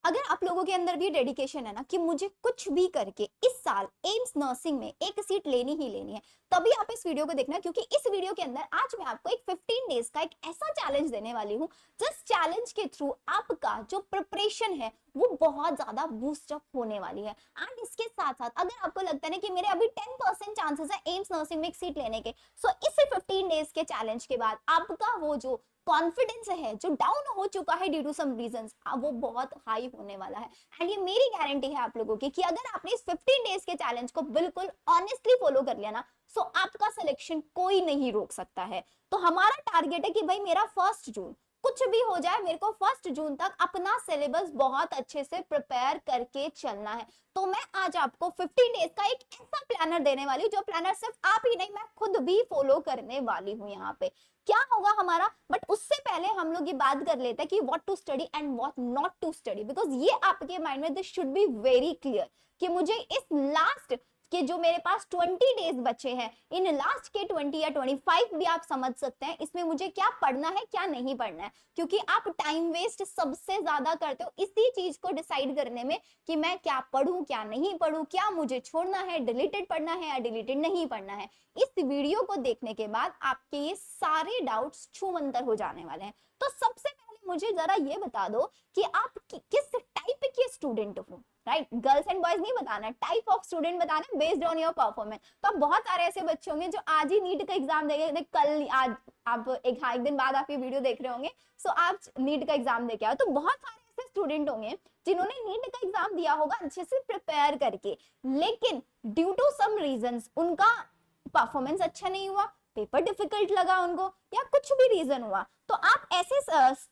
अगर आप लोगों के अंदर भी डेडिकेशन है ना कि मुझे कुछ भी करके इस साल एम्स नर्सिंग में एक सीट लेनी ही लेनी है, तभी आप इस वीडियो को देखना, क्योंकि इस वीडियो के अंदर आज मैं आपको एक 15 डेज का एक ऐसा चैलेंज देने वाली हूँ जिस चैलेंज के थ्रू आपका जो प्रिपरेशन है वो बहुत ज्यादा बूस्ट अप होने वाली है। एंड इसके साथ साथ अगर आपको लगता है ना कि मेरे अभी 10% चांसेस है एम्स नर्सिंग में एक सीट लेने के, सो इस 15 डेज के चैलेंज के बाद आपका वो जो कॉन्फिडेंस है जो डाउन हो चुका है ड्यू टू सम रीजंस, वो बहुत हाई होने वाला है। एंड ये मेरी गारंटी है आप लोगों की कि अगर आपने इस 15 डेज के चैलेंज को बिल्कुल ऑनेस्टली फॉलो कर लिया ना, सो आपका सिलेक्शन कोई नहीं रोक सकता है। तो हमारा टारगेट है कि भाई मेरा 1 जून कुछ भी हो जाए, मेरे को 1 जून तक अपना सिलेबस बहुत अच्छे से प्रिपेयर करके चलना है। तो मैं आज आपको 15 डेज का एक ऐसा प्लानर देने वाली हूँ जो प्लानर सिर्फ आप ही नहीं मैं खुद भी फॉलो करने वाली हूँ। यहाँ पे क्या होगा हमारा, बट उससे पहले हम लोग ये बात कर लेते हैं कि what to study and what not to study, because ये आपके माइंड में this should be very clear कि मुझे इस लास्ट कि जो मेरे पास 20 डेज बचे हैं, इन लास्ट के 20 या 25 भी आप समझ सकते हैं, इसमें मुझे क्या पढ़ना है क्या नहीं पढ़ना है, क्योंकि आप टाइम वेस्ट सबसे ज्यादा करते हो इसी चीज को डिसाइड करने में कि मैं क्या पढ़ूं क्या नहीं पढ़ूं, क्या मुझे छोड़ना है, डिलीटेड पढ़ना है या डिलीटेड नहीं पढ़ना है। इस वीडियो को देखने के बाद आपके ये सारे डाउट्स छूमंतर हो जाने वाले हैं। तो सबसे पहले मुझे जरा ये बता दो कि आप किस टाइप के स्टूडेंट हो, राइट? गर्ल्स एंड बॉयज नहीं बताना, टाइप ऑफ स्टूडेंट बताना बेस्ड ऑन योर परफॉर्मेंस। तो बहुत सारे ऐसे बच्चे होंगे जो आज ही नीट का एग्जाम देंगे, कल आज आप एक दिन बाद आप ये वीडियो देख रहे होंगे, सो आप नीट का एग्जाम दे के आओ। तो बहुत सारे ऐसे स्टूडेंट होंगे जिन्होंने नीट का एग्जाम दिया होगा अच्छे से प्रिपेयर करके, लेकिन ड्यू टू सम रीजंस उनका परफॉर्मेंस अच्छा नहीं हुआ, पेपर डिफिकल्ट लगा उनको, या कुछ भी रीजन हुआ। तो आप ऐसे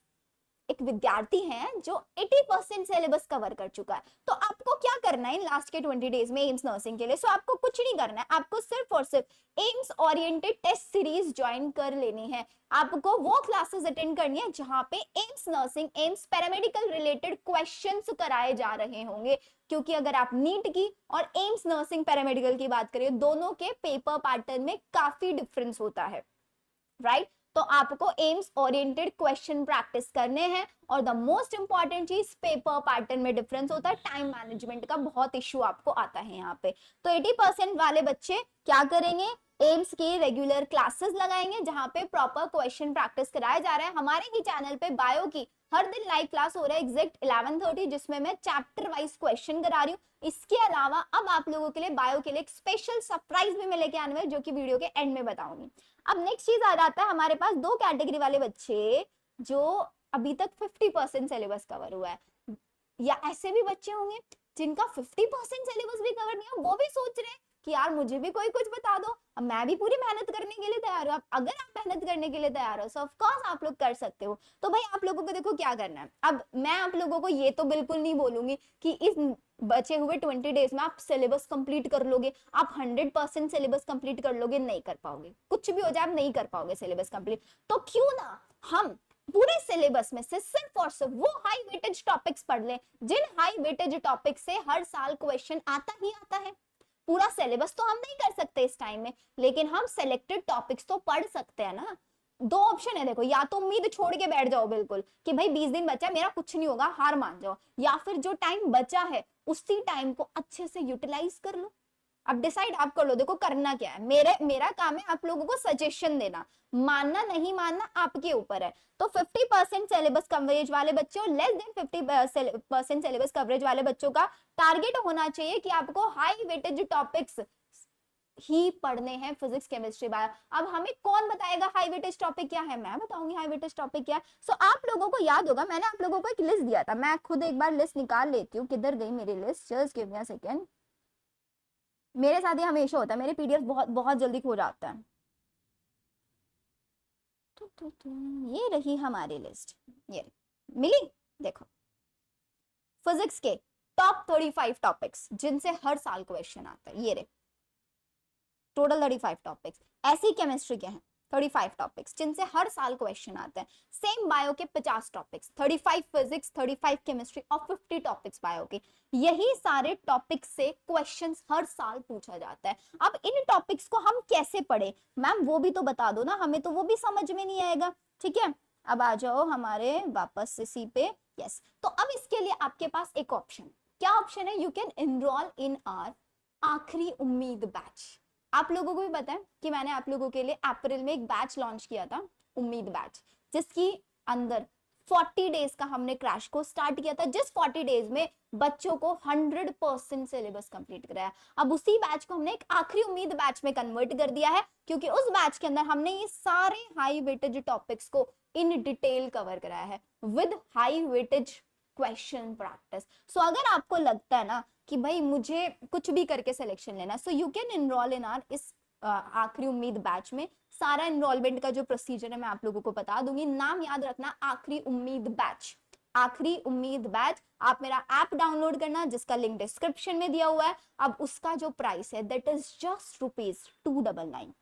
एक विद्यार्थी हैं जो 80% सिलेबस कवर कर चुका है। तो आपको क्या करना है इन लास्ट के 20 डेज में एम्स नर्सिंग के लिए? सो आपको कुछ नहीं करना है, आपको सिर्फ और सिर्फ AIIMS oriented test series join कर लेनी है। आपको वो क्लासेस अटेंड करनी है जहां पे AIIMS nursing, AIIMS paramedical related questions कराए जा रहे होंगे, क्योंकि अगर आप नीट की और एम्स नर्सिंग पैरामेडिकल की बात करें, दोनों के पेपर पैटर्न में काफी डिफरेंस होता है, राइट? तो आपको एम्स ओरिएंटेड क्वेश्चन प्रैक्टिस करने हैं, और द मोस्ट इंपॉर्टेंट चीज पेपर पैटर्न में डिफरेंस होता है, टाइम मैनेजमेंट का बहुत इश्यू आपको आता है यहाँ पे। तो 80% वाले बच्चे क्या करेंगे, एम्स के रेगुलर क्लासेस लगाएंगे जहां पे प्रॉपर क्वेश्चन प्रैक्टिस कराया जा रहा है। हमारे ही चैनल पे बायो की हर दिन लाइव क्लास हो रहा है एग्जैक्ट 11:30, जिसमें मैं चैप्टर वाइज क्वेश्चन करा रही हूँ। इसके अलावा अब आप लोगों के लिए बायो के लिए एक स्पेशल सरप्राइज भी मैं लेके आने वाली, जो कि वीडियो के एंड में बताऊंगी। अब नेक्स्ट चीज आ जाता है, हमारे पास दो कैटेगरी वाले बच्चे जो अभी तक 50% सिलेबस कवर हुआ है, या ऐसे भी बच्चे होंगे जिनका 50% सिलेबस भी कवर नहीं है, वो भी सोच रहे हैं कि यार मुझे भी कोई कुछ बता दो, अब मैं भी पूरी मेहनत करने के लिए तैयार हूँ। अगर आप मेहनत करने के लिए तैयार हो, सो ऑफ कोर्स आप लोग कर सकते हो। तो भाई आप लोगों को देखो क्या करना है। अब मैं आप लोगों को ये तो बिल्कुल नहीं बोलूंगी कि इस बचे हुए 20 डेज में आप सिलेबस कंप्लीट कर लोगे, आप 100% सिलेबस कंप्लीट कर लोगे, नहीं कर पाओगे। कुछ भी हो जाए आप नहीं कर पाओगे सिलेबस कंप्लीट। तो क्यों ना हम पूरे सिलेबस में से सिर्फ और सिर्फ वो हाई वेटेज टॉपिक्स पढ़ लें जिन हाई वेटेज टॉपिक से हर साल क्वेश्चन आता ही आता है। पूरा सिलेबस तो हम नहीं कर सकते इस टाइम में, लेकिन हम सिलेक्टेड टॉपिक्स तो पढ़ सकते हैं ना। दो ऑप्शन है देखो, या तो उम्मीद छोड़ के बैठ जाओ बिल्कुल कि भाई 20 दिन बचा मेरा कुछ नहीं होगा, हार मान जाओ, या फिर जो टाइम बचा है उसी टाइम को अच्छे से यूटिलाइज कर लो। अब डिसाइड आप कर लो, देखो करना क्या है। मेरा काम है आप लोगों को सजेशन देना, मानना नहीं मानना आपके ऊपर है। तो 50% सिलेबस कवरेज वाले बच्चे और लेस देन 50% सिलेबस कवरेज वाले बच्चों का टारगेट होना चाहिए कि आपको हाई वेटेज टॉपिक्स ही पढ़ने हैं, फिजिक्स केमिस्ट्री बायो। अब हमें कौन बताएगा हाई वेटेज टॉपिक क्या है? मैं बताऊंगी हाई वेटेज टॉपिक क्या है। सो आप लोगों को याद होगा मैंने आप लोगों को एक लिस्ट दिया था, मैं खुद एक बार लिस्ट निकाल लेती हूँ, किधर गई मेरी list, just give me a second. मेरे साथ ये हमेशा होता है, मेरे पीडीएफ बहुत बहुत जल्दी खो जाता है। ये रही हमारी लिस्ट, ये मिली, देखो फिजिक्स के टॉप 35 टॉपिक्स जिनसे हर साल क्वेश्चन आता है, ये रहे टोटल 35 टॉपिक्स। ऐसी केमिस्ट्री के हैं 35 टॉपिक्स जिनसे हर साल क्वेश्चन आते हैं। सेम बायो के 50 टॉपिक्स, 35 फिजिक्स, 35 केमिस्ट्री और 50 टॉपिक्स बायो के। यही सारे टॉपिक्स से क्वेश्चंस हर साल पूछा जाता है। अब इन टॉपिक्स को हम कैसे पढ़े मैम, वो भी तो बता दो ना, हमें तो वो भी समझ में नहीं आएगा। ठीक है, अब आ जाओ हमारे वापस इसी पे, यस तो अब इसके लिए आपके पास एक ऑप्शन, क्या ऑप्शन है, you can enrol in our आखिरी उम्मीद बैच। आप लोगों को भी पता है कि मैंने आप लोगों के लिए अप्रैल में एक बैच लॉन्च किया था, उम्मीद बैच, जिसकी अंदर 40 डेज का हमने क्रैश कोर्स स्टार्ट किया था, जिस 40 डेज में बच्चों को 100% सिलेबस कंप्लीट कराया। अब उसी बैच को हमने एक आखिरी उम्मीद बैच में कन्वर्ट कर दिया है, क्योंकि उस बैच के अंदर हमने ये सारे हाई वेटेज टॉपिक्स को इन डिटेल कवर कराया है with high weightage question practice. So अगर आपको लगता है ना कि भाई मुझे कुछ भी करके सिलेक्शन लेना, so you can enrol in our इस आखिरी उम्मीद बैच में। सारा एनरोलमेंट का जो प्रोसीजर है मैं आप लोगों को बता दूंगी, नाम याद रखना आखिरी उम्मीद बैच, आखिरी उम्मीद बैच। आप मेरा ऐप डाउनलोड करना जिसका लिंक डिस्क्रिप्शन में दिया हुआ है। अब उसका जो प्राइस है दैट इज जस्ट ₹299।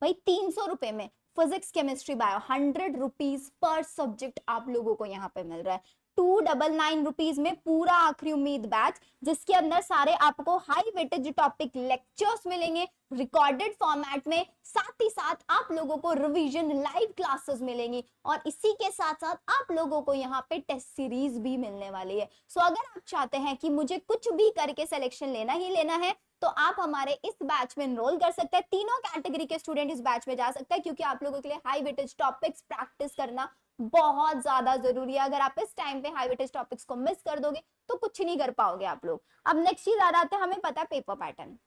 भाई 300 रुपए में physics chemistry bio 100 rupees per subject आप लोगों को यहाँ पे मिल रहा है। 299 रुपीज में पूरा आखिरी उम्मीद बैच, जिसके अंदर सारे आपको हाई वेटेज टॉपिक लेक्चर्स मिलेंगे रिकॉर्डेड फॉर्मेट में, साथ ही साथ आप लोगों को रिवीजन लाइव क्लासेस मिलेंगी, और इसी के साथ साथ आप लोगों को यहाँ पे टेस्ट सीरीज भी मिलने वाली है। सो अगर आप चाहते हैं कि मुझे कुछ भी करके सिलेक्शन लेना ही लेना है, तो आप हमारे इस बैच में एनरोल कर सकते हैं। तीनों कैटेगरी के स्टूडेंट इस बैच में जा सकते हैं, क्योंकि आप लोगों के लिए हाई वेटेज टॉपिक्स प्रैक्टिस करना बहुत ज्यादा जरूरी है। अगर आप इस टाइम पे हाई वेटेज टॉपिक्स को मिस कर दोगे तो कुछ नहीं कर पाओगे आप लोग। अब नेक्स्ट चीज आ जाते हैं, हमें पता है पेपर पैटर्न,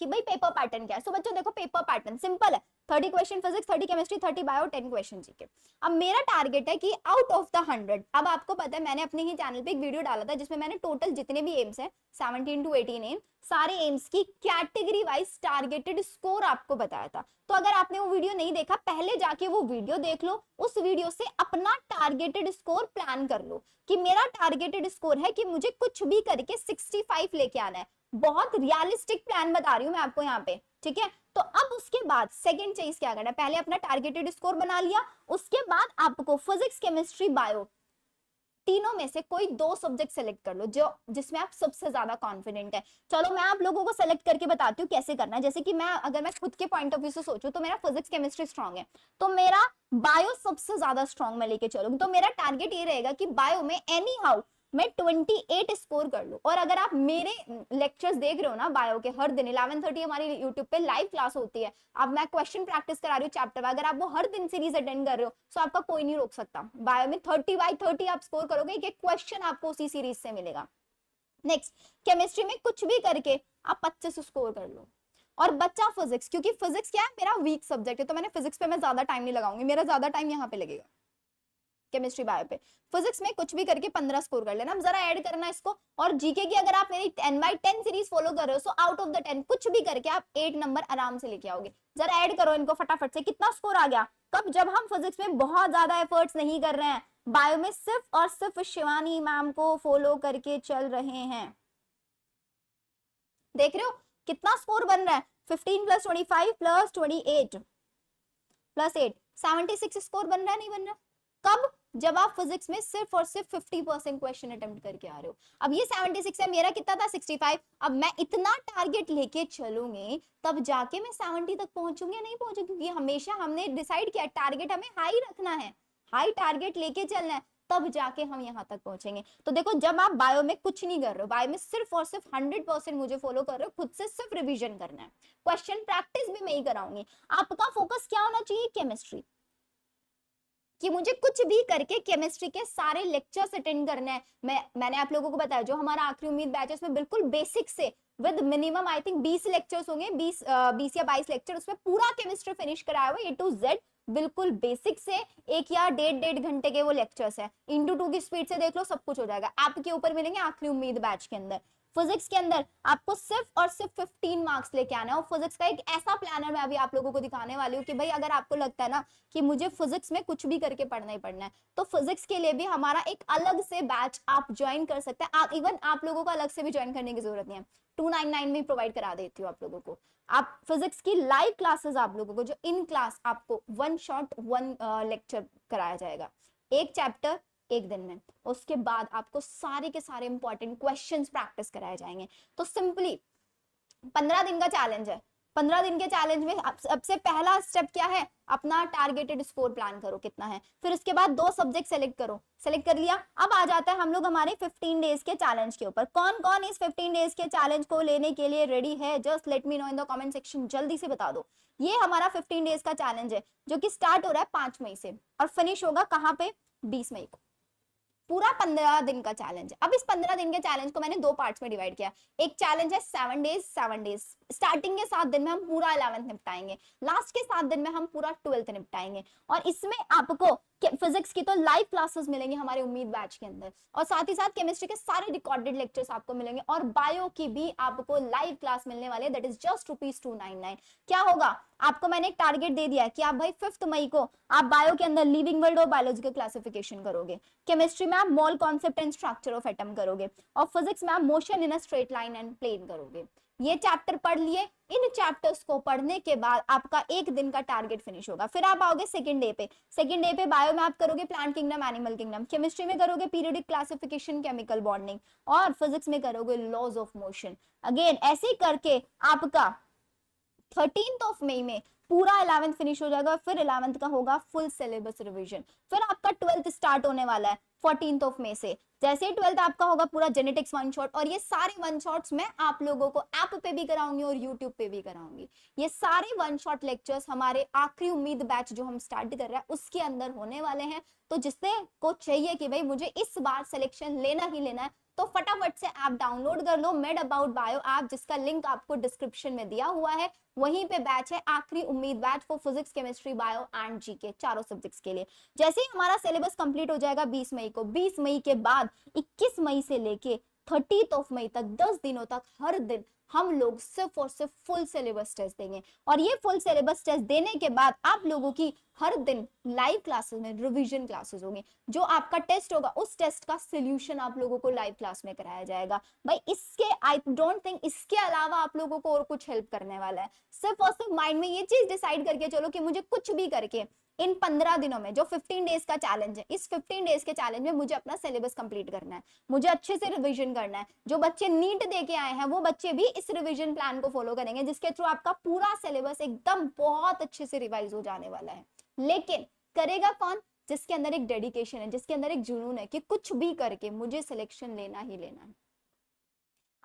कि भाई पेपर पैटर्न क्या है। सो बच्चों देखो पेपर पैटर्न सिंपल है, 30 question physics, 30 chemistry, 30 bio, 10 question GK. अब मेरा टारगेट है कि आउट ऑफ द 100, अब आपको पता है मैंने अपने ही चैनल पे एक वीडियो डाला था जिसमें मैंने टोटल जितने भी एम्स हैं 17 to 18 एम्स, सारे एम्स की कैटेगरी वाइज टारगेटेड स्कोर आपको बताया था। तो अगर आपने वो वीडियो नहीं देखा, पहले जाके वो वीडियो देख लो, उस वीडियो से अपना टारगेटेड स्कोर प्लान कर लो कि मेरा टारगेटेड स्कोर है कि मुझे कुछ भी करके 65 लेके आना है। बहुत रियलिस्टिक प्लान बता रही हूं मैं आपको यहाँ पे, ठीक है। तो अब उसके बाद सेकंड चीज क्या करना है, पहले अपना टारगेटेड स्कोर बना लिया, उसके बाद आपको फिजिक्स केमिस्ट्री बायो तीनों में से कोई 2 सब्जेक्ट सेलेक्ट कर लो जो जिसमें आप सबसे ज्यादा कॉन्फिडेंट है। चलो मैं आप लोगों को सेलेक्ट करके बताती हूँ कैसे करना है। जैसे कि मैं अगर मैं खुद के पॉइंट ऑफ व्यू से सोचूं तो मेरा फिजिक्स केमिस्ट्री स्ट्रांग है, तो मेरा बायो सबसे ज्यादा स्ट्रांग मैं लेके चलूंगी। तो मेरा टारगेट ये रहेगा कि बायो में एनी हाउ मैं 28 स्कोर कर लूं। और अगर आप मेरे लेक्चर्स देख रहे हो ना बायो के, हर दिन 11:30 हमारी यूट्यूब पे लाइव क्लास होती है, अब मैं क्वेश्चन प्रैक्टिस करा रही हूँ चैप्टर, अगर आप वो हर दिन सीरीज अटेंड कर रहे हो तो आपका कोई नहीं रोक सकता। बायो में 30/30 आप स्कोर करोगे, एक क्वेश्चन आपको उसी सीरीज से मिलेगा। नेक्स्ट केमिस्ट्री में कुछ भी करके आप 25 स्कोर कर लो। और बच्चा फिजिक्स, क्योंकि फिजिक्स क्या है मेरा वीक सब्जेक्ट है, तो मैंने फिजिक्स पे मैं ज्यादा टाइम नहीं लगाऊंगी, मेरा ज्यादा टाइम यहाँ पे लगेगा केमिस्ट्री बायो पे। फिजिक्स में कुछ भी करके 15 स्कोर कर लेना। अब जरा ऐड करना इसको। और जीके की अगर आप मेरी 10/10 सीरीज फॉलो कर रहे हो, सो आउट ऑफ द 10 कुछ भी करके आप 8 नंबर आराम से लेके आओगे। जरा ऐड करो इनको फटाफट से, कितना स्कोर आ गया। कब, जब हम फिजिक्स में बहुत ज्यादा एफर्ट्स नहीं कर रहे हैं, बायो में सिर्फ और सिर्फ शिवानी मैम को फॉलो करके चल रहे हैं। देख रहे हो कितना स्कोर बन रहा है, 15 + 25 + 28 + 8 76 स्कोर बन रहा है, नहीं बन रहा। कब, जब आप फिजिक्स में सिर्फ और सिर्फ 50% क्वेश्चन अटेम्प्ट करके आ रहे हो। अब ये 76 है, मेरा कितना था 65। अब मैं इतना टारगेट लेके चलूंगी तब जाके मैं 70 तक पहुंचूंगी या नहीं पहुंचूंगी, क्योंकि हमेशा हमने डिसाइड किया टारगेट हमें हाई रखना है, हाई टारगेट लेके चलना है, तब जाके हम यहाँ तक पहुंचेंगे। तो देखो जब आप बायो में कुछ नहीं कर रहे हो, बायो में सिर्फ और सिर्फ 100% मुझे फॉलो कर रहे हो, खुद से सिर्फ रिवीजन करना है, क्वेश्चन प्रैक्टिस भी मैं ही कराऊंगी। आपका फोकस क्या होना चाहिए, केमिस्ट्री, कि मुझे कुछ भी करके केमिस्ट्री के सारे लेक्चर्स अटेंड करने हैं। मैंने आप लोगों को बताया जो हमारा आखिरी उम्मीद बैच है उसमें बिल्कुल बेसिक से with minimum I think 20 lectures होंगे, 20 या 22 लेक्चर, उसमें पूरा केमिस्ट्री फिनिश कराया हुआ A to Z, बिल्कुल बेसिक से। 1 या 1.5 घंटे के वो लेक्चर्स है, इंटू 2 की स्पीड से देख लो, सब कुछ हो जाएगा। आपके ऊपर मिलेंगे आखिरी उम्मीद बैच के अंदर। फिजिक्स के अंदर आपको सिर्फ और सिर्फ 15 मार्क्स लेके आना है। और फिजिक्स का एक ऐसा प्लानर मैं अभी आप लोगों को दिखाने वाली हूँ कि भाई अगर आपको लगता है ना कि मुझे फिजिक्स में कुछ भी करके पढ़ना ही पढ़ना है, तो फिजिक्स के लिए भी हमारा एक अलग से बैच आप ज्वाइन कर सकते हैं। इवन आप लोगों को अलग से भी ज्वाइन करने की जरूरत नहीं है, 299 में प्रोवाइड करा देती हूँ आप लोगों को। आप फिजिक्स की लाइव क्लासेस आप लोगों को, जो इन क्लास आपको 1 शॉट 1 लेक्चर कराया जाएगा, एक चैप्टर एक दिन में, उसके बाद आपको सारे के सारे इंपॉर्टेंट क्वेश्चंस प्रैक्टिस कराए जाएंगे। तो सिंपली 15 दिन का चैलेंज है, 15 दिन के चैलेंज में सबसे पहला स्टेप क्या है, अपना टारगेटेड स्कोर प्लान करो कितना है, फिर उसके बाद 2 सब्जेक्ट सेलेक्ट करो, सेलेक्ट कर लिया। अब आ जाता है हम लोग हमारे 15 डेज के चैलेंज के ऊपर। कौन कौन इस 15 डेज के चैलेंज को लेने के लिए रेडी है, just let me know in the comment section, जल्दी से बता दो। ये हमारा 15 डेज का चैलेंज है जो कि स्टार्ट हो रहा है 5 मई से और फिनिश होगा कहाँ पे, 20 मई को। पूरा 15 दिन का चैलेंज है। अब इस 15 दिन के चैलेंज को मैंने 2 पार्ट्स में डिवाइड किया। एक चैलेंज है 7 डेज। स्टार्टिंग के 7 दिन में हम पूरा 11th निपटाएंगे, लास्ट के 7 दिन में हम पूरा 12th निपटाएंगे। और इसमें आपको फिजिक्स की तो लाइव क्लासेस मिलेंगे हमारे उम्मीद बैच के अंदर, और साथ ही साथ केमिस्ट्री के सारे रिकॉर्डेड लेक्चर्स आपको मिलेंगे, और बायो की भी आपको लाइव क्लास मिलने वाले, दैट इज जस्ट ₹299। क्या होगा, आपको मैंने एक टारगेट दे दिया है कि आप भाई 5 मई को आप बायो के अंदर लिविंग वर्ल्ड और बायोलॉजिकल क्लासिफिकेशन करोगे, केमिस्ट्री में आप mole concept and structure of atom करोगे, और फिजिक्स में आप motion in a straight line and plane करोगे। ये चैप्टर पढ़ लिए। इन चैप्टर्स को पढ़ने के बाद आपका 1 दिन का टारगेट फिनिश होगा। फिर आप आओगे सेकंड डे पे। सेकंड डे पे बायो में आप करोगे plant kingdom, animal kingdom, chemistry में करोगे पीरियोडिक क्लासिफिकेशन, केमिकल बॉन्डिंग, और फिजिक्स में करोगे लॉज ऑफ मोशन। अगेन ऐसे करके आपका 13 मई में पूरा 11th फिनिश हो जाएगा। फिर 11th का होगा फुल सिलेबस रिवीजन। फिर आपका 12th स्टार्ट होने वाला है 14 मई से। जैसे ही 12th आपका होगा पूरा जेनेटिक्स वन शॉट, और ये सारे वन शॉट्स मैं आप लोगों को ऐप पे भी कराऊंगी और यूट्यूब पे भी कराऊंगी। ये सारे वन शॉट लेक्चर्स हमारे आखिरी उम्मीद बैच जो हम स्टार्ट कर रहे हैं उसके अंदर होने वाले हैं। तो जिससे को चाहिए कि भाई मुझे इस बार सिलेक्शन लेना ही लेना है, तो फटाफट से ऐप डाउनलोड कर लो, मेड अबाउट बायो ऐप, जिसका लिंक आपको डिस्क्रिप्शन में दिया हुआ है। वहीं पे बैच है आखिरी उम्मीद batch for physics, chemistry, bio and GK, चारों सब्जेक्ट्स के लिए। जैसे ही हमारा सिलेबस कंप्लीट हो जाएगा 20 मई को, 20 मई के बाद 21 मई से लेके 30 मई तक 10 दिनों तक हर दिन हम लोग सिर्फ और सिर्फ फुल सिलेबस टेस्ट देंगे। और ये फुल सिलेबस टेस्ट देने के बाद आप लोगों की हर दिन लाइव क्लासेस में रिवीजन क्लासेस होंगे। जो आपका टेस्ट होगा उस टेस्ट का सॉल्यूशन आप लोगों को लाइव क्लास में कराया जाएगा। भाई इसके आई डोंट थिंक इसके अलावा आप लोगों को और कुछ हेल्प करने वाला है। सिर्फ और सिर्फ माइंड में ये चीज डिसाइड करके चलो कि मुझे कुछ भी करके इन 15 दिनों में, जो 15 डेज का चैलेंज है, इस 15 डेज के चैलेंज में मुझे अपना सिलेबस कंप्लीट करना है, मुझे अच्छे से रिवीजन करना है। जो बच्चे नीट दे के आए हैं वो बच्चे भी इस रिवीजन प्लान को फॉलो करेंगे, जिसके थ्रू आपका पूरा सिलेबस एकदम बहुत अच्छे से रिवाइज हो जाने वाला है। लेकिन करेगा कौन, जिसके अंदर एक डेडिकेशन है, जिसके अंदर एक जुनून है कि कुछ भी करके मुझे सिलेक्शन लेना ही लेना है।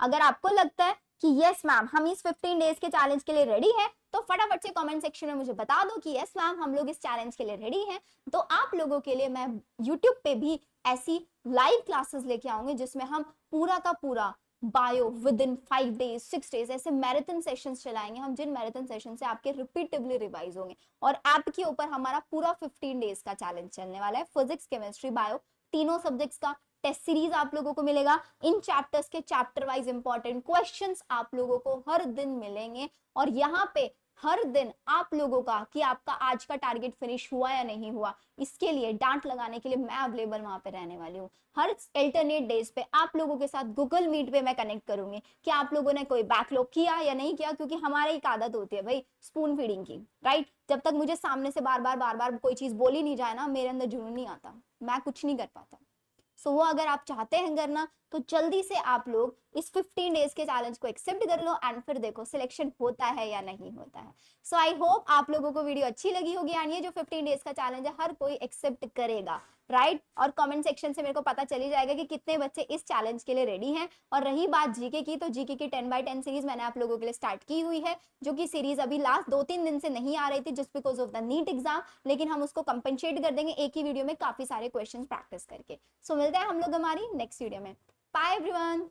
अगर आपको लगता है कि यस मैम हम इस 15 डेज के चैलेंज के लिए रेडी है, तो फटाफट से कमेंट सेक्शन में मुझे बता दो कि यस मैम हम लोग इस चैलेंज के लिए रेडी हैं। तो आप लोगों के लिए मैं यूट्यूब पे भी ऐसी लाइव क्लासेस लेके आऊंगी जिसमें हम पूरा का पूरा bio with in 5 days 6 days ऐसे मैराथन सेशंस चलाएंगे हम, जिन मैराथन सेशन से आपके रिपीटेबली रिवाइज होंगे। और ऐप के ऊपर हमारा पूरा 15 डेज का चैलेंज चलने वाला है। फिजिक्स, केमिस्ट्री, बायो तीनों सब्जेक्ट्स का टेस्ट सीरीज आप लोगों को मिलेगा। इन चैप्टर्स के चैप्टर वाइज इंपॉर्टेंट क्वेश्चंस आप लोगों को हर दिन मिलेंगे, और यहाँ पे हर दिन आप लोगों का कि आपका आज का टारगेट फिनिश हुआ या नहीं हुआ, इसके लिए डांट लगाने के लिए मैं अवेलेबल वहां पे रहने वाली हूँ। हर अल्टरनेट डेज पे आप लोगों के साथ गूगल मीट पे मैं कनेक्ट करूंगी कि आप लोगों ने कोई बैकलॉग किया या नहीं किया, क्योंकि हमारी एक आदत होती है भाई स्पून फीडिंग की, राइट। जब तक मुझे सामने से बार बार कोई चीज बोली नहीं जाए ना, मेरे अंदर जुनून नहीं आता, मैं कुछ नहीं कर पाता। सो वो अगर आप चाहते हैं करना, तो जल्दी से आप लोग इस 15 डेज के चैलेंज को एक्सेप्ट कर लो, एंड फिर देखो सिलेक्शन होता है या नहीं होता है। सो आई होप आप लोगों को वीडियो अच्छी लगी होगी, एंड ये जो 15 डेज का चैलेंज है हर कोई एक्सेप्ट करेगा, राइट। और कमेंट सेक्शन से मेरे को पता चली जाएगा कि कितने बच्चे इस चैलेंज के लिए रेडी हैं। और रही बात जीके की, तो जीके की 10x10 सीरीज मैंने आप लोगों के लिए स्टार्ट की हुई है, जो कि सीरीज अभी लास्ट 2-3 दिन से नहीं आ रही थी just because of the NEET exam, लेकिन हम उसको कंपनसेट कर देंगे एक ही वीडियो में काफी सारे क्वेश्चन प्रैक्टिस करके। सो मिलते हैं हम लोग हमारी नेक्स्ट वीडियो में। Bye everyone.